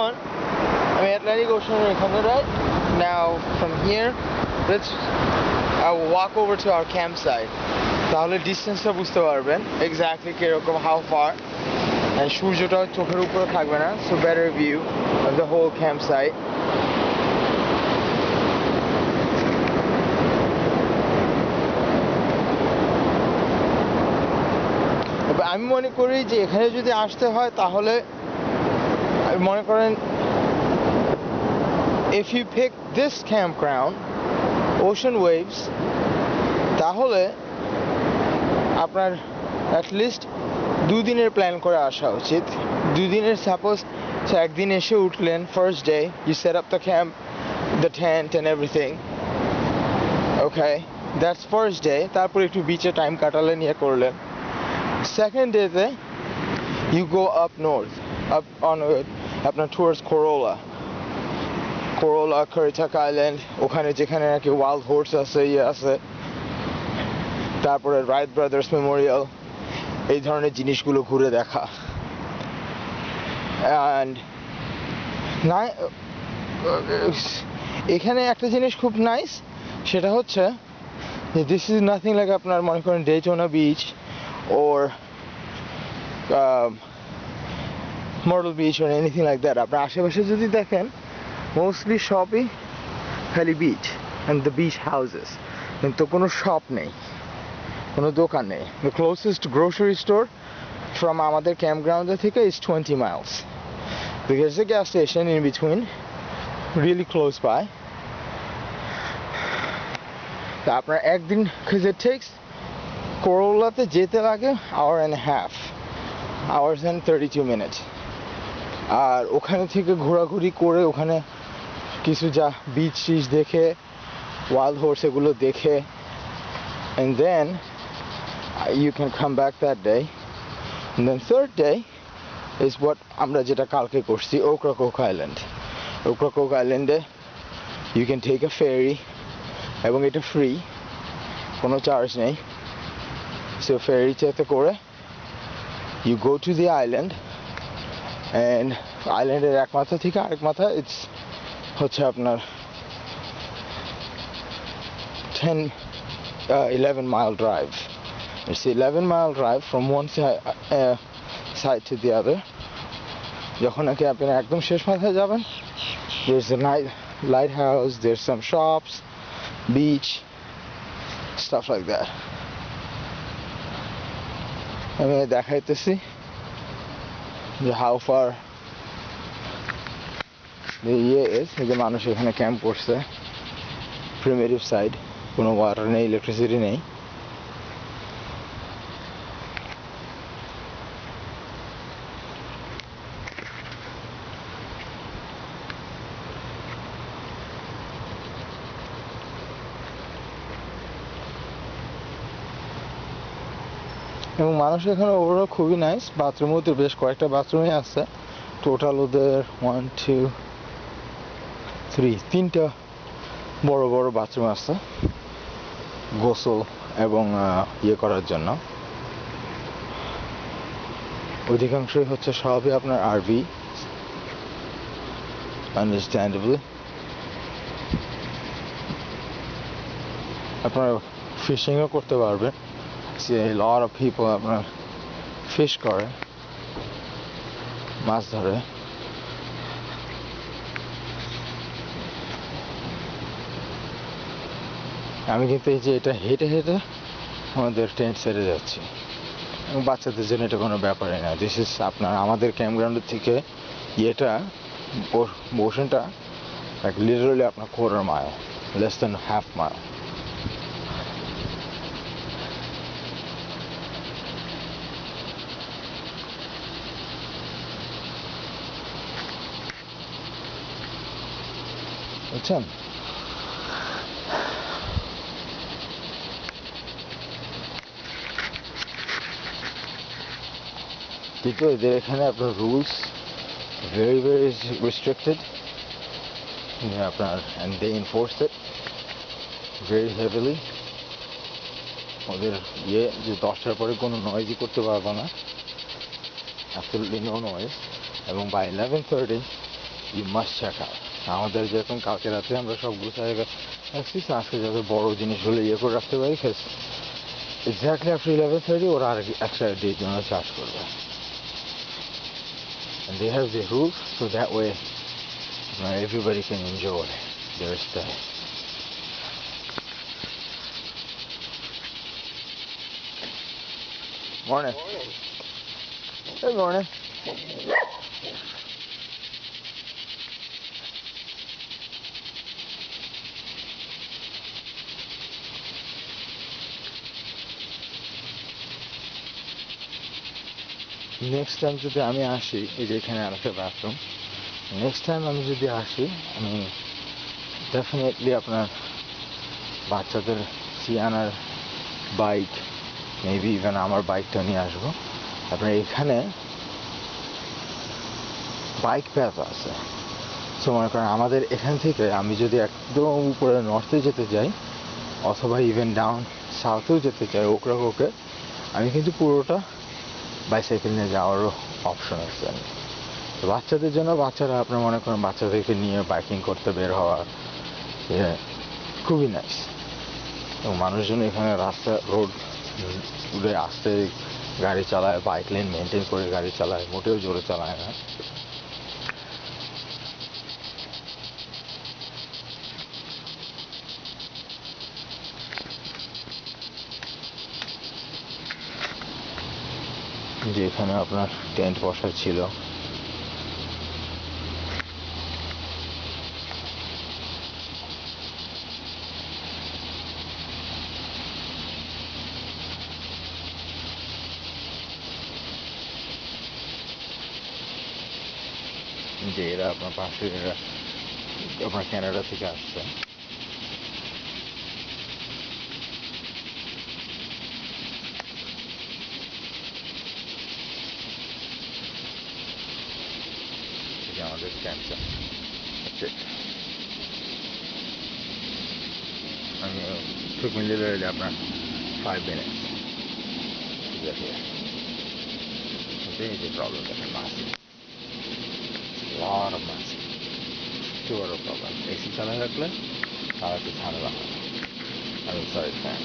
on, I'm Atlantic Ocean এখানে, right? Now from here, I will walk over to our campsite. তাহলে ডিসটেন্সটা বুঝতে পারবেন exactly কিরকম, how far. And সূর্যটা চোখের উপরে থাকবে না, so better view of the whole campsite. আমি মনে করি যে এখানে যদি আসতে হয় তাহলে মনে করেন if you pick this campground, Ocean Waves, তাহলে আপনার at least 2 দিনের প্ল্যান করে আসা উচিত। 2 দিনের সাপোজ একদিন এসে উঠলেন, first day you set up the camp, the tent and everything, okay, that's first day. তারপর একটু বিচে টাইম কাটালেন, ইয়ে করলেন। Second day তে you go up north, up on আপনার towards Corolla, Currituck Island, ওখানে যেখানে নাকি wild horse আছে, ইয়ে আছে, তারপরে Wright Brothers Memorial, এই ধরনের জিনিসগুলো ঘুরে দেখা। and এখানে একটা জিনিস খুব নাইস, সেটা হচ্ছে this is nothing like আপনার মনে করেন Daytona Beach or Myrtle Beach or anything like that. আপনার আশেপাশে যদি দেখেন mostly সবই খালি beach and the beach houses, কিন্তু কোনো শপ নেই, কোনো দোকান নেই। The closest grocery store from আমাদের campground থেকে is 20 miles. There's a gas station in between, really close by. তা আপনার একদিন, because it takes Corollaতে যেতে লাগে hour and a half, hours and 32 minutes. আর ওখানে থেকে ঘোরাঘুরি করে ওখানে কিছু যা বিচ টিচ দেখে, wild horse এগুলো দেখে, and then you can come back that day. And then third day is what আমরা যেটা কালকে করছি, Ocracoke Island. Ocracoke Island you can take a ferry, এবং এটা free, কোনো চার্জ নেই। So ferry চেতে করে you go to the island, and island-এর এক মাথা থেকে আরেক মাথা it's হচ্ছে আপনার 11 mile drive. It's 11 mile drive from one side to the other. যখন নাকি আপনি একদম শেষ মাথায় যাবেন, there's a lighthouse, there's some shops, beach, stuff like that. আমি দেখাইতেছি যে how far the is, যে মানুষ এখানে ক্যাম্প করছে, primitive side, কোনো ওয়াটার নেই, ইলেকট্রিসিটি নেই। এবং মানুষ এখানে ওভারঅল খুবই নাইস। বাথরুম ওদের বেশ কয়েকটা বাথরুমই আছে, টোটাল ওদের 1 2 3 তিনটা বড় বড় বাথরুম আছে গোসল এবং ইয়ে করার জন্য। অধিকাংশই হচ্ছে সবই আপনার আরভি, আন্ডারস্ট্যান্ডেবলি। আপনারা ফিশিংও করতে পারবেন। See a lot of people আপনার ফিশ করে, মাছ ধরে। আমি কিন্তু এই যে এটা হেঁটে হেঁটে আমাদের টেন্ট সেরে যাচ্ছি, এবং বাচ্চাদের জন্য এটা কোনো ব্যাপারই না। দিস ইজ আপনার আমাদের ক্যাম্পগ্রাউন্ডের থেকে ইয়েটা ওশনটা লাইক লিটারালি আপনার 1/4 mile, less than half mile. বুঝছেন? কিন্তু এদের এখানে আপনার রুলস very restricted, আপনার and they enforce it very heavily. ওদের যে 10টার পরে কোনো নয়েজই করতে পারবো না, absolutely no noise, এবং by 11:30 you must check out. আমাদের যেরকম কালকে রাতে আমরা সব গুছাই রাখছি, আজকে যাতে বড় জিনিসগুলো ইয়ে করে রাখতে পারি, এক্স্যাক্টলি আফটার 11:30 ওরা আর একটা ডের জন্য চার্জ করবে। And they have the rules so that way everybody can enjoy their stay. Morning. Good morning. Next time যদি আমি আসি, এই যে এখানে আরেকটা বাথরুম, নেক্সট টাইম আমি যদি আসি, আমি ডেফিনেটলি আপনার বাচ্চাদের সিয়ানার বাইক, মেবি ইভেন আমার বাইকটা নিয়ে আসবো। আপনার এখানে বাইক প্যাথ আছে। সো মনে করেন আমাদের এখান থেকে আমি যদি একদম উপরে নর্থে যেতে চাই, অথবা ইভেন ডাউন সাউথেও যেতে চাই, ওকে আমি কিন্তু পুরোটা বাইসাইকেল নিয়ে যাওয়ারও অপশন আছে। তো বাচ্চাদের জন্য, বাচ্চারা আপনার মনে করেন বাচ্চাদেরকে নিয়ে বাইকিং করতে বের হওয়া খুবই নাইস। এবং মানুষজন এখানে রাস্তা রোড আস্তে গাড়ি চালায়, বাইক লেন মেনটেন করে গাড়ি চালায়, মোটেও জোরে চালায় না। যে এখানে আপনার টেন্ট বসা ছিল, যে এরা আপনার পাশে, এরা আপনার ক্যানাডা থেকে আসছে। আমাদের ক্যান্সার আমি took me literally আপনার 5 minutes to get here. This is the problem with the massive. Lot of massive. Two other problem. AC চালায় রাখলে আর একটু ঝামেলা হয়। আমি সরি ফ্যান।